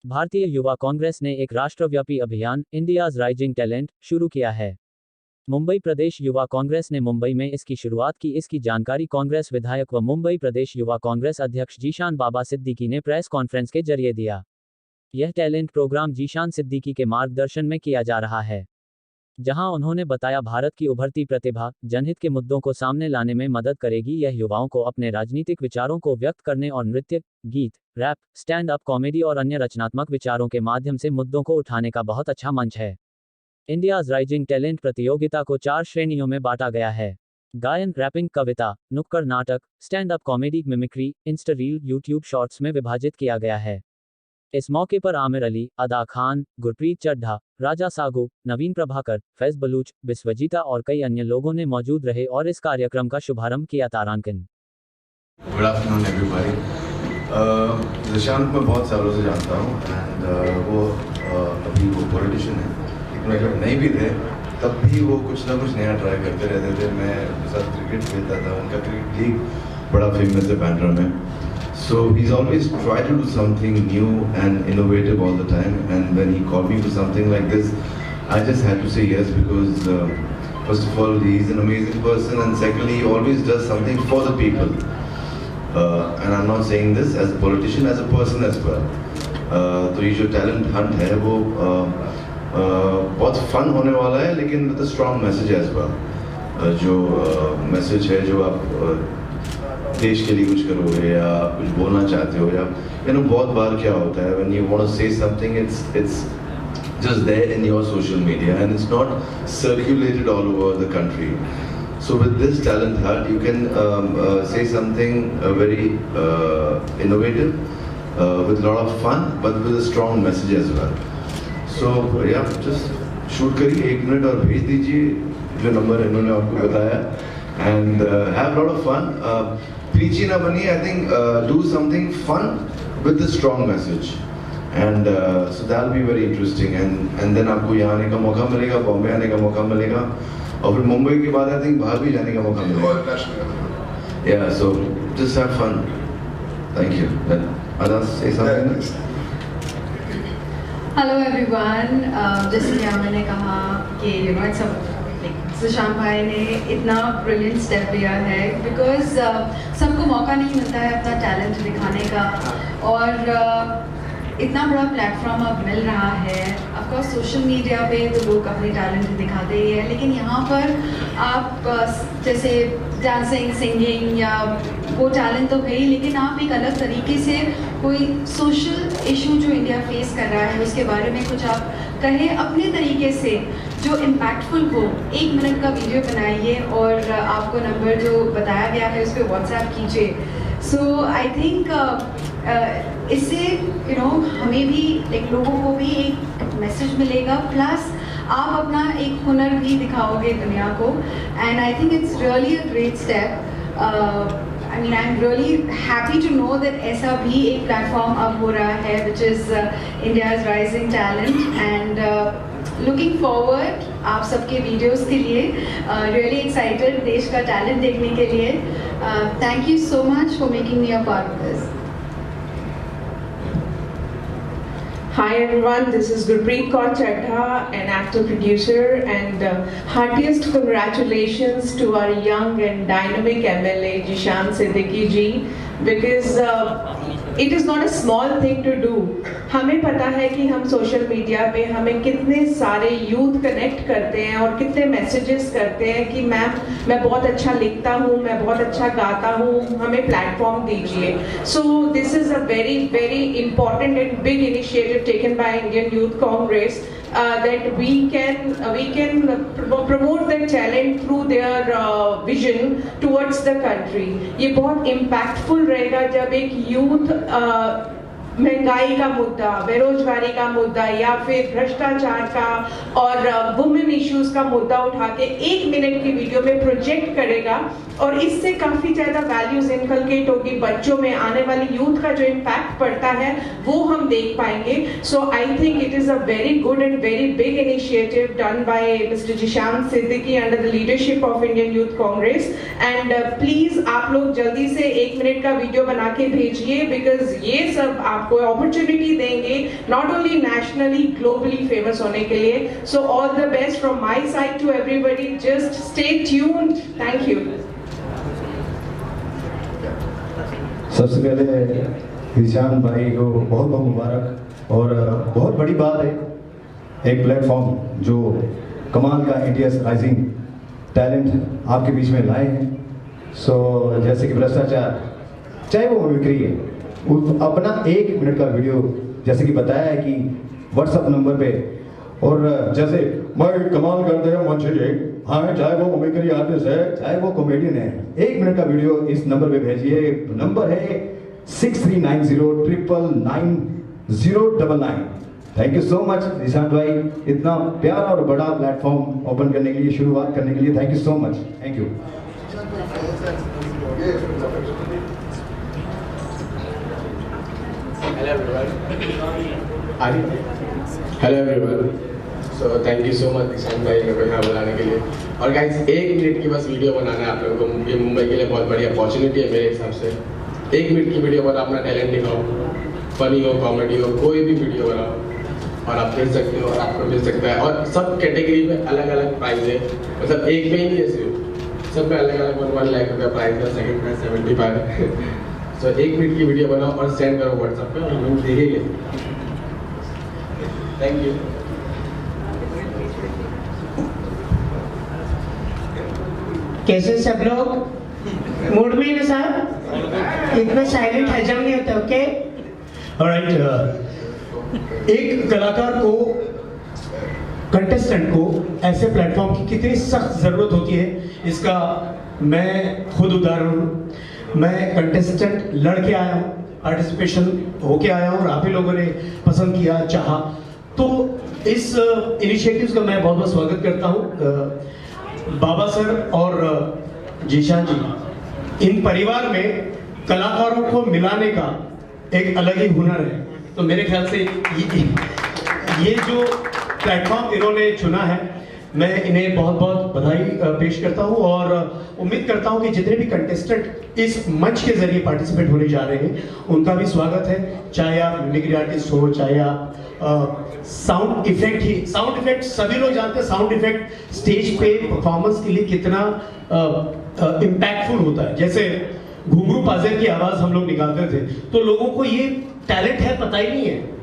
भारतीय युवा कांग्रेस ने एक राष्ट्रव्यापी अभियान इंडियाज राइजिंग टैलेंट शुरू किया है। मुंबई प्रदेश युवा कांग्रेस ने मुंबई में इसकी शुरुआत की। इसकी जानकारी कांग्रेस विधायक व मुंबई प्रदेश युवा कांग्रेस अध्यक्ष जीशान बाबा सिद्दीकी ने प्रेस कॉन्फ्रेंस के जरिए दिया। यह टैलेंट प्रोग्राम जीशान सिद्दीकी के मार्गदर्शन में किया जा रहा है, जहां उन्होंने बताया भारत की उभरती प्रतिभा जनहित के मुद्दों को सामने लाने में मदद करेगी। यह युवाओं को अपने राजनीतिक विचारों को व्यक्त करने और नृत्य, गीत, रैप, स्टैंड अप कॉमेडी और अन्य रचनात्मक विचारों के माध्यम से मुद्दों को उठाने का बहुत अच्छा मंच है। इंडियाज राइजिंग टैलेंट प्रतियोगिता को 4 श्रेणियों में बांटा गया है: गायन, रैपिंग, कविता, नुक्कड़ नाटक, stand up comedy, mimicry, Insta reel, YouTube shorts में विभाजित किया गया है। इस मौके पर आमिर अली, अदा खान, गुरप्रीत चड्ढा, राजा सागु, नवीन प्रभाकर, फैज बलूच, बिस्वजीता और कई अन्य लोगों ने मौजूद रहे और इस कार्यक्रम का शुभारंभ किया। तारांकिन। Good afternoon everybody. जीशान को मैं बहुत सालों से जानता हूँ एंड वो अभी वो पॉलिटिशियन है, लेकिन जब नहीं भी थे तब भी वो कुछ ना कुछ नया ट्राई करते रहते थे। मैं उनके साथ क्रिकेट खेलता था, उनका क्रिकेट लीग बड़ा फेमस है बैंड्रा में। So he's always tried to do something new and innovative all the time, and when he called me for something like this, I just had to say yes because first of all he's an amazing person, and secondly he always does something for the people. And I'm not saying this as a politician, as a person as well. तो ये जो talent hunt है वो बहुत fun होने वाला है, लेकिन with a strong message as well. जो message है जो आप देश के लिए कुछ करोगे या कुछ बोलना चाहते हो, या बहुत बार क्या होता है when you want to say something, it's just there in your social media and it's not circulated all over the country. So with this talent hunt you can say something very innovative with a lot of fun but with a strong message as well. So yeah, just shoot करिए 1 minute और भेज दीजिए जो number इन्होंने आपको बताया and have a lot of fun. Preachy na baniye, I think do something fun with a strong message, and so that'll be very interesting. And then आपको यहाँ आने का मौका मिलेगा, बॉम्बे आने का मौका मिलेगा, और फिर मुंबई के बाद I think बाहर भी जाने का मौका मिलेगा. Yeah, so just have fun. Thank you. Then Adas, say something. Hello everyone. जैसे कि मैंने कहा कि it's a जीशान भाई ने इतना ब्रिलियंट स्टेप लिया है बिकॉज सबको मौका नहीं मिलता है अपना टैलेंट दिखाने का, और इतना बड़ा प्लेटफॉर्म अब मिल रहा है। ऑफ कोर्स सोशल मीडिया पे तो लोग अपने टैलेंट दिखाते ही है, लेकिन यहाँ पर आप जैसे डांसिंग, सिंगिंग या वो टैलेंट तो है ही, लेकिन आप एक अलग तरीके से कोई सोशल इशू जो इंडिया फेस कर रहा है उसके बारे में कुछ आप कहें अपने तरीके से जो इम्पैक्टफुल हो। 1 मिनट का वीडियो बनाइए और आपको नंबर जो बताया गया है उस पर व्हाट्सएप कीजिए। सो आई थिंक इससे हमें भी लोगों को भी एक मैसेज मिलेगा, प्लस आप अपना एक हुनर भी दिखाओगे दुनिया को, and I think it's really a great step. I mean, I'm really happy to know that ऐसा भी एक प्लेटफॉर्म अब हो रहा है which is India's Rising Talent, and looking forward आप सबके वीडियोस के लिए, really excited देश का टैलेंट देखने के लिए। Thank you so much for making me a part of this. Hi everyone, this is Gurpreet Kaur Chadha, an actor producer, and heartiest congratulations to our young and dynamic MLA Jeeshan Siddiqui ji, because it is not a small thing to do. हमें पता है कि हम social media पे हमें कितने सारे youth connect करते हैं और कितने मैसेजेस करते हैं कि मैम मैं बहुत अच्छा लिखता हूँ, मैं बहुत अच्छा गाता हूँ, हमें प्लेटफॉर्म दीजिए। So this is a very very important and big initiative taken by Indian Youth Congress, that we can promote their talent through their vision towards the country. ये बहुत impactful रहेगा जब एक youth महंगाई का मुद्दा, बेरोजगारी का मुद्दा या फिर भ्रष्टाचार का और वुमेन इश्यूज का मुद्दा उठा के 1 मिनट की वीडियो में प्रोजेक्ट करेगा, और इससे काफी ज्यादा वैल्यूज इनकलकेट होगी बच्चों में। आने वाली यूथ का जो इम्पैक्ट पड़ता है वो हम देख पाएंगे। So I think it is a very good and very big initiative done by mister Zeeshan Siddiqui under the leadership of Indian Youth Congress, and please आप लोग जल्दी से 1 मिनट का वीडियो बना के भेजिए, बिकॉज ये सब आप आपको अपॉर्चुनिटी देंगे not only nationally globally famous होने के लिए. So all the best from my side to everybody. Just stay tuned. Thank you. सबसे पहले ईशान भाई को बहुत बहुत मुबारक. और बहुत बड़ी बात है, एक प्लेटफॉर्म जो कमाल का इंडियाज राइजिंग टैलेंट आपके बीच में लाए हैं. सो जैसे कि भ्रष्टाचार, चाहे वो बिक्री है, अपना 1 मिनट का वीडियो जैसे कि बताया है कि व्हाट्सएप नंबर पे, और जैसे मैं कमाल करते हैं मंचे, हाँ, चाहे वो मिमिक्री आर्टिस्ट है, चाहे वो कॉमेडियन है, 1 मिनट का वीडियो इस नंबर पे भेजिए. नंबर है 6390999099. Thank you so much Nishant भाई, इतना प्यारा और बड़ा प्लेटफॉर्म ओपन करने के लिए, शुरुआत करने के लिए. Thank you so much. Thank you. Hello everyone. So thank you so much Nishant भाई मेरे को यहाँ बुलाने के लिए. और गाइस 1 मिनट की बस वीडियो बनाना है आप लोगों को. ये मुंबई के लिए बहुत बड़ी अपॉर्चुनिटी है मेरे हिसाब से. 1 मिनट की वीडियो पर अपना टैलेंट दिखाओ, फनी हो, कॉमेडी हो, कोई भी वीडियो बनाओ और आप खेल सकते हो और आपको मिल सकता है. और सब कैटेगरी में अलग अलग प्राइस है, मतलब एक में ही नहीं है सिर्फ, सब में अलग अलग 1 लाख रुपया प्राइस है. Second price 75. सो 1 मिनट की वीडियो बनाओ और सेंड करो व्हाट्सएप पे और हम देखेंगे. Thank you. कैसे सब लोग मूड में है साहब? इतना साइलेंट हजम नहीं होता. Okay, alright. एक कलाकार को, कंटेस्टेंट को ऐसे प्लेटफॉर्म की कितनी सख्त जरूरत होती है, इसका मैं खुद उदाहरण हूँ. मैं कंटेस्टेंट लड़के आया हूँ, पार्टिसिपेशन होके आया हूँ और आप ही लोगों ने पसंद किया, चाहा. तो इस इनिशिएटिव्स का मैं बहुत बहुत स्वागत करता हूँ. बाबा सर और जीशान जी, इन परिवार में कलाकारों को मिलाने का एक अलग ही हुनर है. तो मेरे ख्याल से ये जो प्लेटफॉर्म इन्होंने चुना है, मैं इन्हें बहुत बहुत बधाई पेश करता हूं और उम्मीद करता हूं कि जितने भी कंटेस्टेंट इस मंच के जरिए पार्टिसिपेट होने जा रहे हैं उनका भी स्वागत है. चाहे आप मिमिक्री आर्टिस्ट हो, चाहे आप साउंड इफेक्ट ही, साउंड इफेक्ट सभी लोग जानते हैं, साउंड इफेक्ट स्टेज पे परफॉर्मेंस के लिए कितना इम्पैक्टफुल होता है. जैसे घुंघरू पाजेर की आवाज हम लोग निकालते थे तो लोगों को ये टैलेंट है पता ही नहीं है.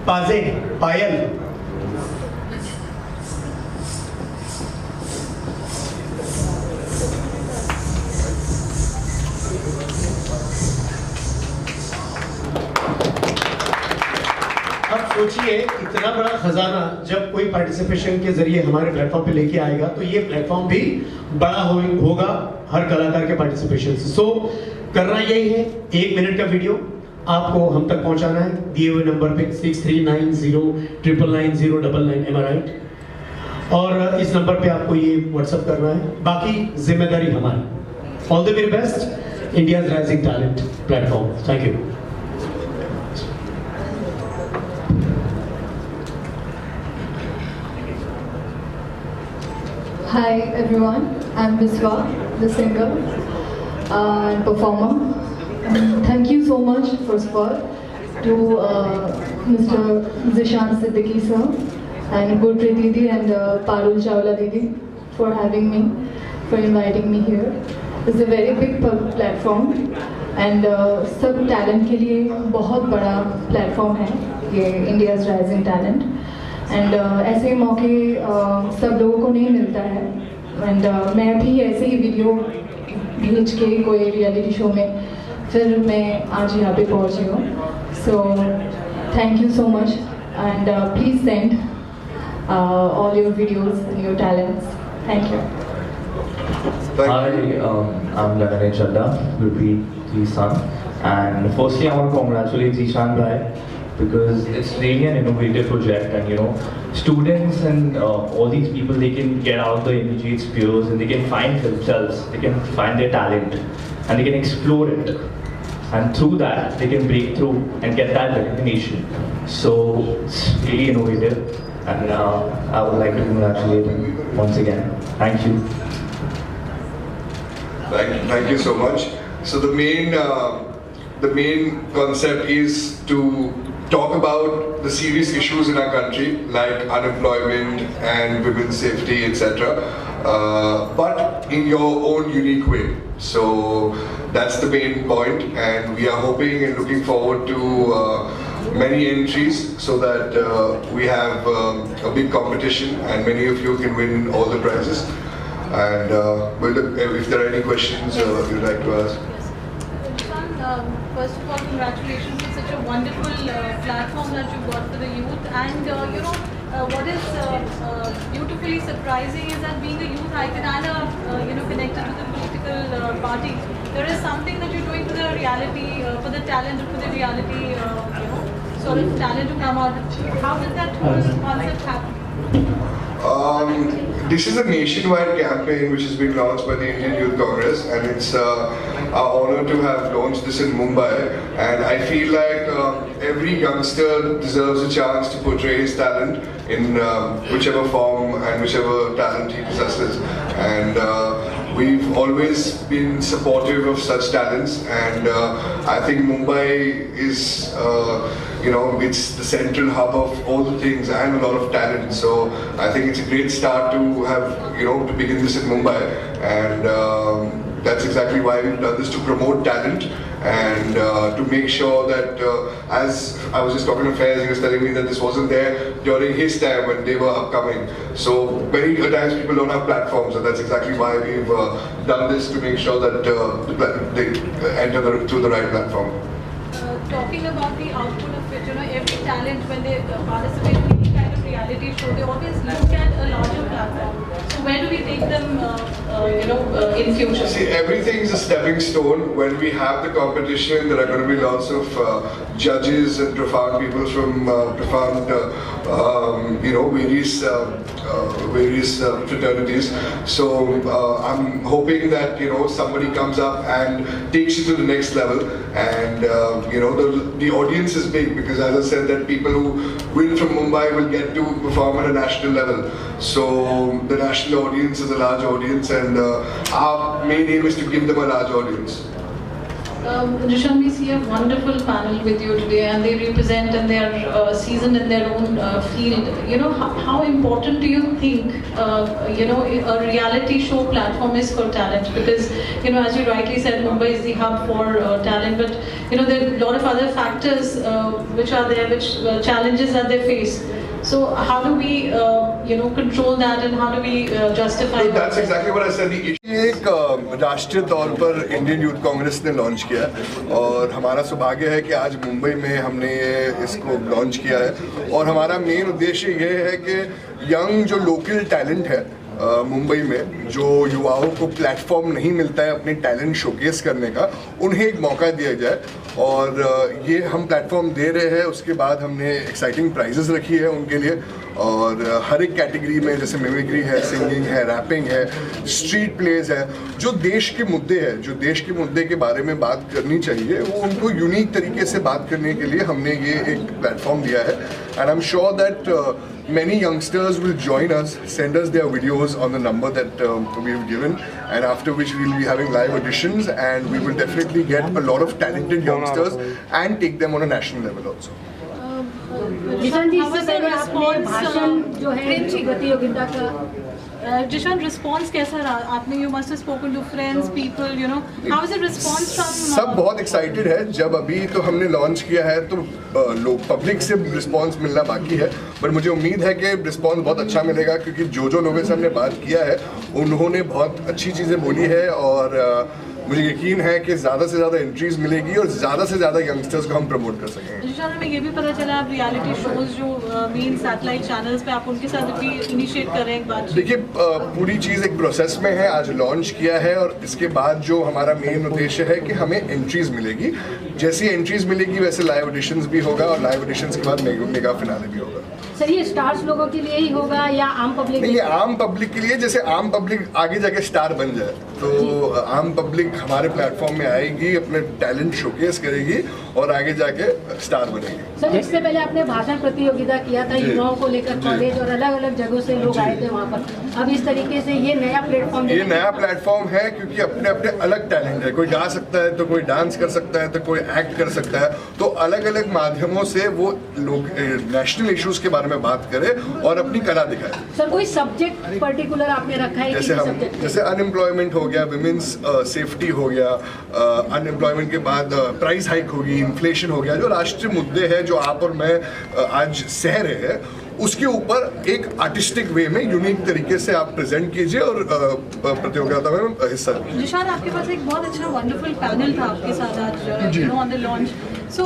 पाजे, पायल, सोचिए इतना बड़ा खजाना जब कोई पार्टिसिपेशन के जरिए हमारे प्लेटफॉर्म पे लेके आएगा तो ये प्लेटफॉर्म भी बड़ा होगा हर कलाकार के पार्टिसिपेशन से. सो करना यही है, 1 मिनट का वीडियो आपको हम तक पहुंचाना है दिए हुए नंबर पे 6390999099. एम आई राइट? और इस नंबर पे आपको ये व्हाट्सएप करना है, बाकी जिम्मेदारी हमारी. All the very best, India's rising talent platform. Thank you. Hi everyone, I'm Biswa, the singer and performer. Thank you so much, first of all, to Mr. Zishan Siddiqui sir and Gurpreet Didi and Parul Chawla Didi for having me, for inviting me here. It's a very big platform and सब talent के लिए बहुत बड़ा platform है ये India's Rising Talent. And ऐसे मौके सब लोगों को नहीं मिलता है. एंड मैं भी ऐसे ही वीडियो भेज के कोई रियलिटी शो में फिर मैं आज यहाँ पे पहुँची हूँ. So thank you so much and please send all your videos and your talents. Thank you. Hi, I'm Laganay Chadda, Gurpreet's son. And firstly, I want to congratulate Zishan Bhai because it's really an innovative project, and you know, students and all these people, they can get out the immediate spheres and they can find themselves, they can find their talent and they can explore it. and through that they can break through and get that recognition. So it's really innovative, and I would like to congratulate him once again. Thank you. Thank you so much. So the main concept is to talk about the serious issues in our country, like unemployment and women's safety, etc. But in your own unique way. So that's the main point, and we are hoping and looking forward to many entries so that we have a big competition and many of you can win all the prizes. And if there are any questions you'd like to ask. First of all, congratulations on such a wonderful platform that you got for the youth. And what is beautifully surprising is that being a youth icon and connected to the political party, there is something that you're doing for the reality, for the talent, for the reality, sort of talent to come out. How did that whole concept happen? This is a nationwide campaign which has been launched by the Indian Youth Congress, and it's our honor to have launched this in Mumbai. And I feel like every youngster deserves a chance to portray his talent in whichever form and whichever talent he possesses. And we've always been supportive of such talents, and I think Mumbai is it's the central hub of all the things and a lot of talent. So I think it's a great start to have, to begin this in Mumbai. And that's exactly why we've done this, to promote talent and to make sure that, as I was just talking to Faiz, he was telling me that this wasn't there during his time when they were upcoming. So many times people don't have platforms, and that's exactly why we've done this, to make sure that they enter through the right platform. Talking about the output of it, every talent, when they participate in any kind of reality show, they always look at a larger platform. So where do we take them, in future? See, everything is a stepping stone. When we have the competition, there are going to be lots of judges and profound people from various fraternities. So I'm hoping that somebody comes up and takes you to the next level, and the audience is big, because as I said, that people who win from Mumbai will get to perform at a national level. So the national audience is a large audience, and our main aim is to give them a large audience. Jishan, we see a wonderful panel with you today, and they represent and they are seasoned in their own field. How important do you think a reality show platform is for talent? Because as you rightly said, Mumbai is the hub for talent, but there are a lot of other factors which are there, which challenges that they face. So how do we control that, and how do we justify that? That's exactly what I said. The issue एक राष्ट्रीय तौर पर Indian Youth Congress ने launch किया है, और हमारा सौभाग्य है कि आज मुंबई में हमने इसको लॉन्च किया है। और हमारा मेन उद्देश्य ये है कि यंग जो लोकल टैलेंट है मुंबई में, जो युवाओं को प्लेटफॉर्म नहीं मिलता है अपने टैलेंट शोकेस करने का, उन्हें एक मौका दिया जाए। और ये हम प्लेटफॉर्म दे रहे हैं। उसके बाद हमने एक्साइटिंग प्राइजेस रखी है उनके लिए, और हर एक कैटेगरी में, जैसे मिमिक्री है, सिंगिंग है, रैपिंग है, स्ट्रीट प्लेज है, जो देश के मुद्दे हैं, जो देश के मुद्दे के बारे में बात करनी चाहिए, वो उनको यूनिक तरीके से बात करने के लिए हमने ये एक प्लेटफॉर्म दिया है। And I am sure that many youngsters will join us, send us their videos on the number that we've given, and after which we'll be having live auditions, and we will definitely get a lot of talented youngsters and take them on a national level also. Zeeshan ji, इससे पहले आपने भाषण जो है प्रतियोगिता का, Zeeshan response कैसा रहा? आपने you must have spoken to friends, people, how is the response from? सब बहुत एक्साइटेड है। जब अभी तो हमने लॉन्च किया है, तो लोग पब्लिक से रिस्पॉन्स मिलना बाकी है, पर मुझे उम्मीद है कि रिस्पॉन्स बहुत अच्छा मिलेगा, क्योंकि जो लोगों से हमने बात किया है उन्होंने बहुत अच्छी चीज़ें बोली है, और मुझे यकीन है कि ज़्यादा से ज़्यादा एंट्रीज मिलेगी और ज़्यादा से ज़्यादा यंगस्टर्स को हम प्रमोट कर सकेंगे। जिशान, हमें ये भी पता चला आप रियलिटी शोज जो मेन सैटेलाइट चैनल्स पे आप उनके साथ भी इनिशिएट कर रहे हैं एक बात। देखिए, पूरी चीज़ एक प्रोसेस में है। आज लॉन्च किया है, और इसके बाद जो हमारा मेन उद्देश्य है कि हमें एंट्रीज मिलेगी। जैसी एंट्रीज मिलेगी वैसे लाइव ऑडिशंस भी होगा और लाइव ऑडिशंस के बाद मेगा फिनाले भी होगा। सर ये स्टार्स लोगों के लिए ही होगा या आम पब्लिक? नहीं, ये आम पब्लिक के लिए, जैसे आम पब्लिक आगे जाके स्टार बन जाए तो आम पब्लिक हमारे प्लेटफॉर्म में आएगी, अपने टैलेंट शोकेस करेगी और आगे जाके स्टार बनेगी। सर इससे पहले आपने भाषण प्रतियोगिता किया था युवाओं को लेकर, कॉलेज और अलग अलग जगहों से लोग आए थे वहाँ पर। अब इस तरीके से ये नया प्लेटफॉर्म, ये नया प्लेटफॉर्म है क्योंकि अपने अपने अलग टैलेंट है। कोई गा सकता है तो कोई डांस कर सकता है तो कोई एक्ट कर सकता है, तो अलग अलग माध्यमों से वो लोग नेशनल इश्यूज के बारे में बात करें और अपनी कला दिखाए। सर कोई सब्जेक्ट पर्टिकुलर आपने रखा है? जैसे अनएम्प्लॉयमेंट हो गया, विमेंस सेफ्टी हो गया, अनएम्प्लॉयमेंट के बाद प्राइस हाइक होगी, इन्फ्लेशन हो गया, जो राष्ट्रीय मुद्दे हैं जो आप और मैं आज सह रहे हैं, उसके ऊपर एक आर्टिस्टिक वे में यूनिक तरीके से आप प्रेजेंट कीजिए और प्रतियोगिता में हिस्सा लीजिए। जिशान, आपके पास एक बहुत अच्छा वंडरफुल पैनल था आपके साथ आज on the launch. So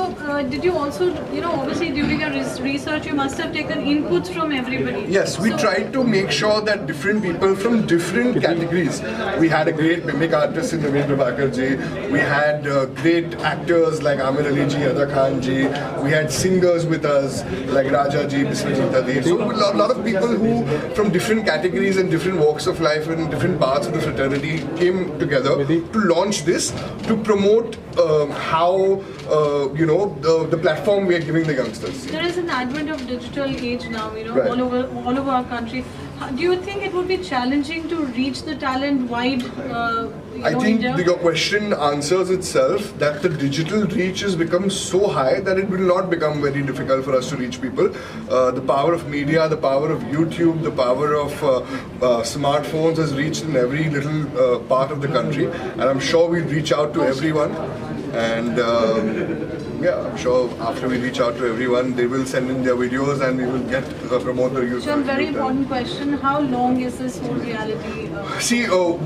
did you also, obviously during your research you must have taken inputs from everybody. Yes, we tried to make sure that different people from different categories. We had a great mimic artist in Naveen Prabhakar ji. We had great actors like Amir Ali ji, Ada Khan ji. We had singers with us like Raja ji, Biswajit Dev. So a lot of people who from different categories and different walks of life and different parts of the fraternity came together to launch this, to promote how the platform we are giving the youngsters. There is an advent of digital age now, Right. all over our country. Do you think it would be challenging to reach the talent wide? I think your question answers itself, that the digital reach has become so high that it will not become very difficult for us to reach people. The power of media, the power of YouTube, the power of smartphones has reached in every little part of the country, and I'm sure we'll reach out to everyone. And I'm sure after we reach out to everyone, they will send in their videos and we will promote the youth. So, a very important question: how long is this whole reality? See,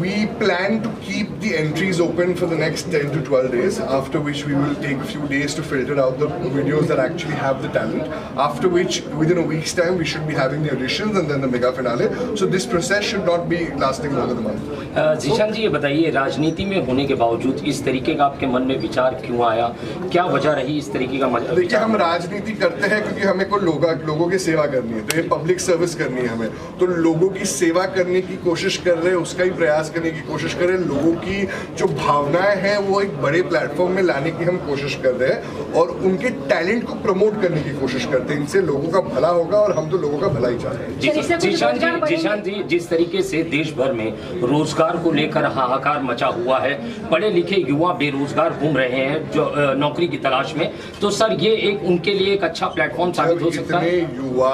we plan to keep the entries open for the next 10 to 12 days, after which we will take a few days to filter out the videos that actually have the talent, after which within a week's time we should be having the auditions and then the mega finale. So this process should not be lasting more than a month. Zeeshan ji, ये बताइए, राजनीति में होने के बावजूद इस तरीके का आपके मन में विचार क्यों आया? क्या वजह रही इस तरीके का? देखिए, हम राजनीति करते हैं क्योंकि हमें को लोगों की सेवा करनी है, तो ये पब्लिक सर्विस करनी है हमें, तो लोगों की सेवा करने की कोशिश कर रहे हैं, उसका ही प्रयास करने की कोशिश कर रहे हैं। लोगों की जो भावनाएं हैं वो एक बड़े प्लेटफॉर्म में लाने की हम कोशिश कर रहे हैं और उनके टैलेंट को प्रमोट करने की कोशिश करते हैं। इनसे लोगों का भला होगा और हम तो लोगों का भला ही चाहते हैं। जीशान जी, जिस तरीके से देश भर में रोजगार को लेकर हाहाकार मचा हुआ है, पढ़े लिखे युवा बेरोजगार घूम रहे हैं जो नौकरी की तलाश में, तो सर ये एक उनके लिए एक अच्छा प्लेटफॉर्म साबित हो सकता है। युवा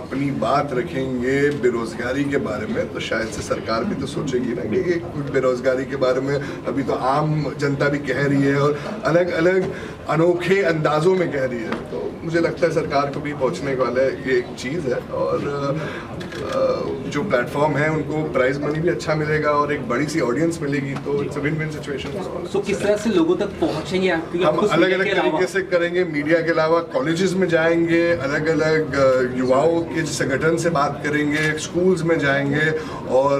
अपनी बात रखेंगे बेरोजगारी के बारे में तो शायद से सरकार भी तो सोचेगी ना कि कुछ बेरोजगारी के बारे में अभी तो आम जनता भी कह रही है और अलग अलग अनोखे अंदाजों में कह रही है, तो मुझे लगता है सरकार को भी पहुंचने वाला ये एक चीज़ है और जो प्लेटफॉर्म है उनको प्राइज मनी भी अच्छा मिलेगा और एक बड़ी सी ऑडियंस मिलेगी, तो it's a win win situation. तो किस तरह से लोगों तक पहुंचेंगे आप? हम अलग अलग तरीके से करेंगे, मीडिया के अलावा कॉलेजेस में जाएंगे, अलग अलग युवाओं के संगठन से बात करेंगे, स्कूल्स में जाएंगे और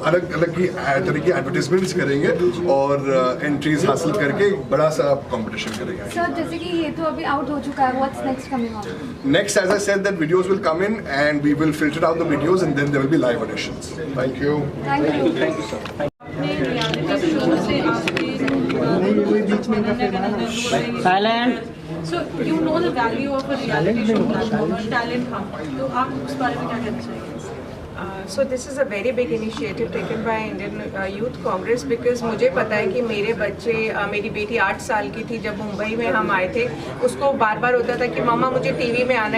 अलग अलग की तरह की एडवर्टीजमेंट्स करेंगे और एंट्रीज हासिल करके एक बड़ा सा कंपटीशन करेंगे। सर, जैसे कि ये तो अभी आउट हो चुका है, what's next coming on? Next, as I said, that videos will come in and we will filter out the videos and then there will be live auditions. Thank you. Thank you. Thank you, sir. Silent. So you know the value of a reality show platform, a talent hunt. तो आप उस बारे में क्या कहना चाहेंगे? So this is a very big initiative taken by Indian Youth Congress because मुझे पता है कि मेरे बच्चे, मेरी बेटी 8 साल की थी जब मुंबई में हम आए थे, उसको बार बार होता था कि मम्मा मुझे टीवी में आना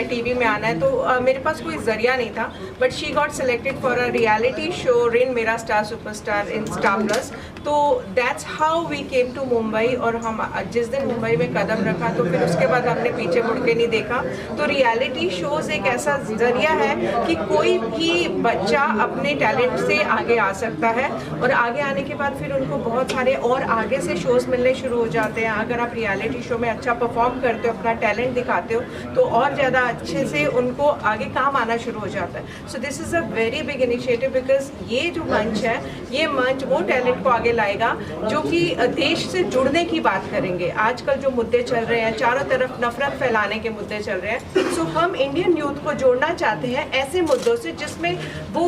है, तो मेरे पास कोई जरिया नहीं था, but she got selected for a reality show रिन मेरा Star Superstar in Star Plus, तो that's how we came to Mumbai. और हम जिस दिन मुंबई में कदम रखा तो फिर उसके बाद हमने पीछे मुड़ के नहीं देखा। तो रियलिटी शोज एक ऐसा जरिया है कि कोई भी बच्चा अपने टैलेंट से आगे आ सकता है और आगे आने के बाद फिर उनको बहुत सारे और आगे से शोज़ मिलने शुरू हो जाते हैं। अगर आप रियलिटी शो में अच्छा परफॉर्म करते हो, अपना टैलेंट दिखाते हो, तो और ज़्यादा अच्छे से उनको आगे काम आना शुरू हो जाता है। So this is a very big initiative because ये जो मंच है, ये मंच वो टैलेंट को आगे लाएगा जो कि देश से जुड़ने की बात करेंगे। आजकल जो मुद्दे चल रहे हैं, चारों तरफ नफरत फैलाने के मुद्दे चल रहे हैं, सो हम इंडियन यूथ को जोड़ना चाहते हैं ऐसे मुद्दों से जिसमें वो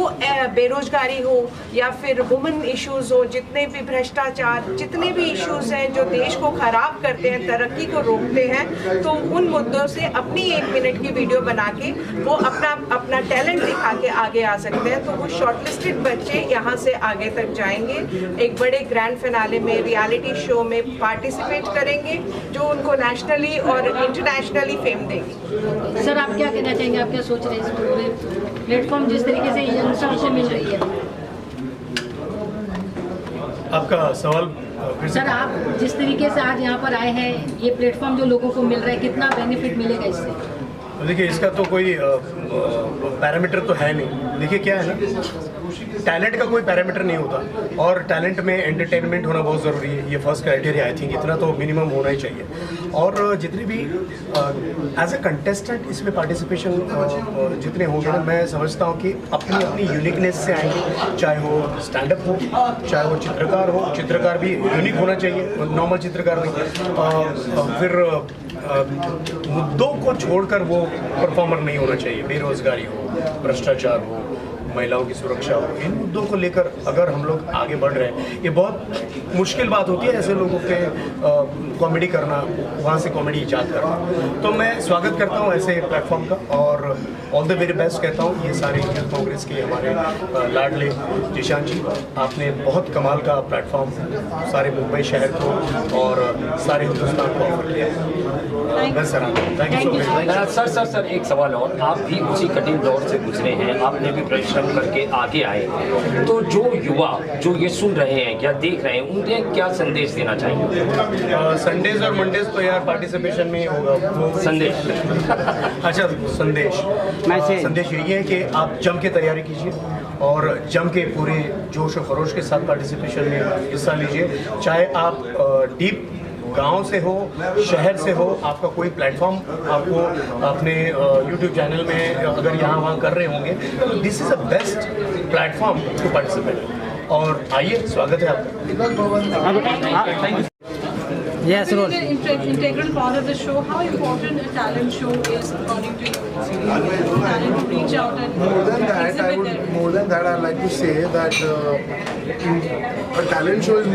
बेरोजगारी हो या फिर वुमेन इश्यूज़ हो, जितने भी भ्रष्टाचार, जितने भी इश्यूज़ हैं जो देश को ख़राब करते हैं, तरक्की को रोकते हैं, तो उन मुद्दों से अपनी 1 मिनट की वीडियो बना के वो अपना टैलेंट दिखा के आगे आ सकते हैं। तो वो शॉर्टलिस्टेड बच्चे यहाँ से आगे तक जाएंगे, एक बड़े ग्रैंड फिनाले में, रियलिटी शो में पार्टिसिपेट करेंगे जो उनको नेशनली और इंटरनेशनली फेम देंगे। सर, आप क्या कहना चाहेंगे, आप क्या सोच रहे हैं इस पूरे प्लेटफॉर्म जिस तरीके से यंगस्टर्स को मिल रही है? आपका सवाल सर, आप जिस तरीके से आज यहाँ पर आए हैं, ये प्लेटफॉर्म जो लोगों को मिल रहा है, कितना बेनिफिट मिलेगा इससे? देखिए, इसका तो कोई पैरामीटर तो है नहीं। देखिए क्या है ना, टैलेंट का कोई पैरामीटर नहीं होता और टैलेंट में एंटरटेनमेंट होना बहुत ज़रूरी है। ये फर्स्ट क्राइटेरिया, आई थिंक इतना तो मिनिमम होना ही चाहिए। और जितने भी एज ए कंटेस्टेंट इसमें पार्टिसिपेशन जितने होंगे ना, मैं समझता हूँ कि अपनी अपनी यूनिकनेस से आएंगे, चाहे वो स्टैंड अप हो, चाहे वो चित्रकार हो। चित्रकार भी यूनिक होना चाहिए, नॉर्मल चित्रकार नहीं। फिर मुद्दों को छोड़कर वो परफॉर्मर नहीं होना चाहिए। बेरोजगारी हो, भ्रष्टाचार हो, महिलाओं की सुरक्षा हो, इन मुद्दों को लेकर अगर हम लोग आगे बढ़ रहे हैं, ये बहुत मुश्किल बात होती है ऐसे लोगों पे कॉमेडी करना, वहाँ से कॉमेडी ईजाद करना। तो मैं स्वागत करता हूँ ऐसे प्लेटफॉर्म का और ऑल द वेरी बेस्ट कहता हूँ ये सारे यूथ कांग्रेस के हमारे लाडले जीशान जी। आपने बहुत कमाल का प्लेटफॉर्म सारे मुंबई शहर को और सारे हिंदुस्तान को ऑफर किया है। बस sir, thank you so much. Sir एक सवाल और, आप भी उसी कठिन दौर से गुजरे हैं, आपने भी परिश्रम करके आगे आए, तो जो युवा जो ये सुन रहे हैं या देख रहे हैं, उन्हें क्या संदेश देना चाहेंगे? संडेज और मंडेज तो यार पार्टिसिपेशन में होगा वो संदेश। अच्छा, संदेश यही है कि आप जम के तैयारी कीजिए और जम के पूरे जोश और खरोश के साथ पार्टिसिपेशन में हिस्सा लीजिए। चाहे आप डीप गांव से हो, शहर से हो, आपका कोई प्लेटफॉर्म आपको अपने YouTube चैनल में अगर यहाँ वहाँ कर रहे होंगे, तो this is a best platform to participate. और आइए, स्वागत है आपका। Yes, Rose. Integral part of the show. How important a talent show is according to you? Talent to reach out and more than that, I'd like to say that a talent show is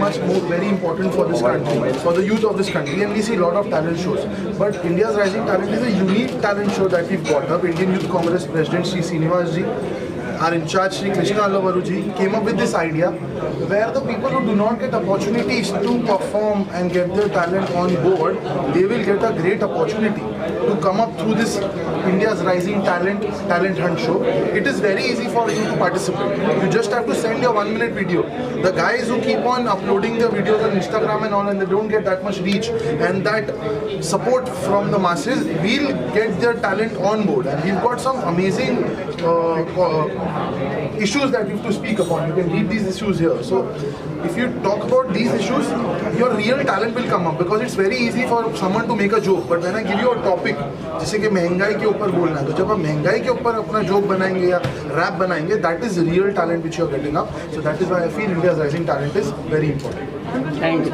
very important for this country, for the youth of this country, and we see a lot of talent shows. But India's Rising Talent is a unique talent show that we've got up. Indian Youth Congress President Sri Srinivas ji, our in charge Sri Krishna Allavaru ji, came up with this idea where the people who do not get opportunities to perform and get their talent on board, they will get a great opportunity to come up through this India's Rising Talent Hunt show. It is very easy for you to participate. You just have to send your 1-minute video. The guys who keep on uploading their videos on Instagram and all, and they don't get that much reach and that support from the masses, will get their talent on board. And we've got some amazing issues that we have to speak upon. You can read these issues here. So if you talk about these issues, your real talent will come up, because it's very easy for someone to make a joke. But when I give you a topic, जैसे कि महंगाई के ऊपर बोलना है, तो जब आप महंगाई के ऊपर अपना जोक बनाएंगे या रैप बनाएंगे, that is real talent which you are getting up. So that is why I feel India's Rising Talent is very important. Thank you.